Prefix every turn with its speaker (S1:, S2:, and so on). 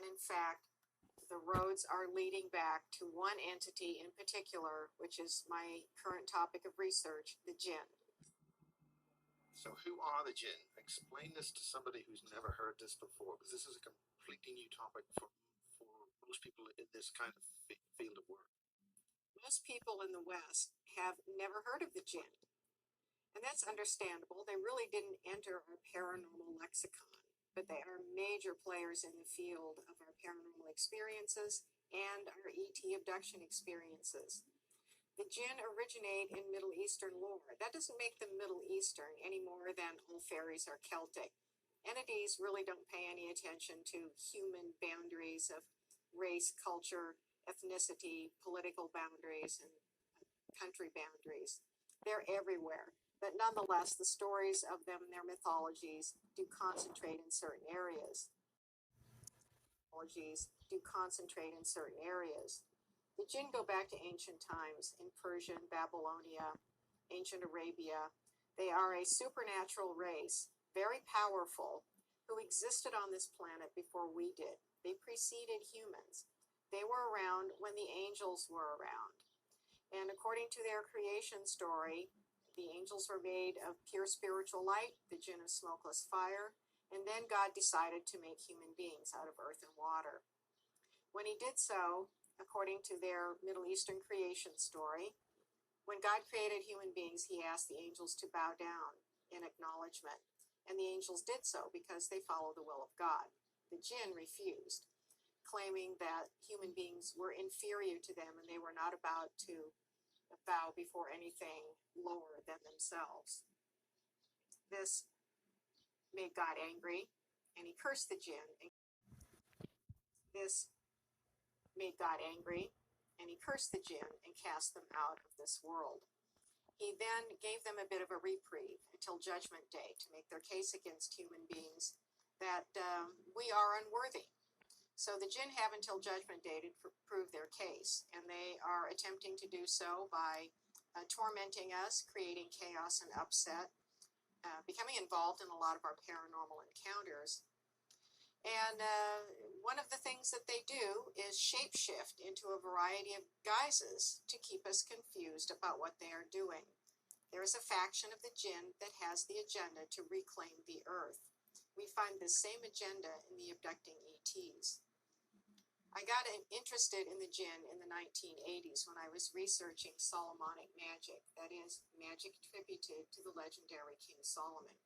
S1: And in fact, the roads are leading back to one entity in particular, which is my current topic of research, the jinn.
S2: So who are the jinn? Explain this to somebody who's never heard this before, because this is a completely new topic for most people in this kind of field of work.
S1: Most people in the West have never heard of the jinn. And that's understandable. They really didn't enter our paranormal lexicon, but they are major players in the field of our paranormal experiences and our ET abduction experiences. The jinn originate in Middle Eastern lore. That doesn't make them Middle Eastern any more than all fairies are Celtic. Entities really don't pay any attention to human boundaries of race, culture, ethnicity, political boundaries, and country boundaries. They're everywhere. But nonetheless, the stories of them and their mythologies do concentrate in certain areas. The jinn go back to ancient times in Persia and Babylonia, ancient Arabia. They are a supernatural race, very powerful, who existed on this planet before we did. They preceded humans. They were around when the angels were around. And according to their creation story, the angels were made of pure spiritual light, the jinn of smokeless fire, and then God decided to make human beings out of earth and water. When he did so, according to their Middle Eastern creation story, when God created human beings, he asked the angels to bow down in acknowledgement. And the angels did so because they follow the will of God. The jinn refused, claiming that human beings were inferior to them and they were not about to bow before anything lower than themselves. This made God angry, and he cursed the jinn. And cast them out of this world. He then gave them a bit of a reprieve until Judgment Day to make their case against human beings that we are unworthy. So the jinn have until Judgment Day to prove their case, and they are attempting to do so by tormenting us, creating chaos and upset, becoming involved in a lot of our paranormal encounters. And one of the things that they do is shapeshift into a variety of guises to keep us confused about what they are doing. There is a faction of the jinn that has the agenda to reclaim the earth. We find the same agenda in the abducting ETs. I got interested in the jinn in the 1980s when I was researching Solomonic magic, that is, magic attributed to the legendary King Solomon.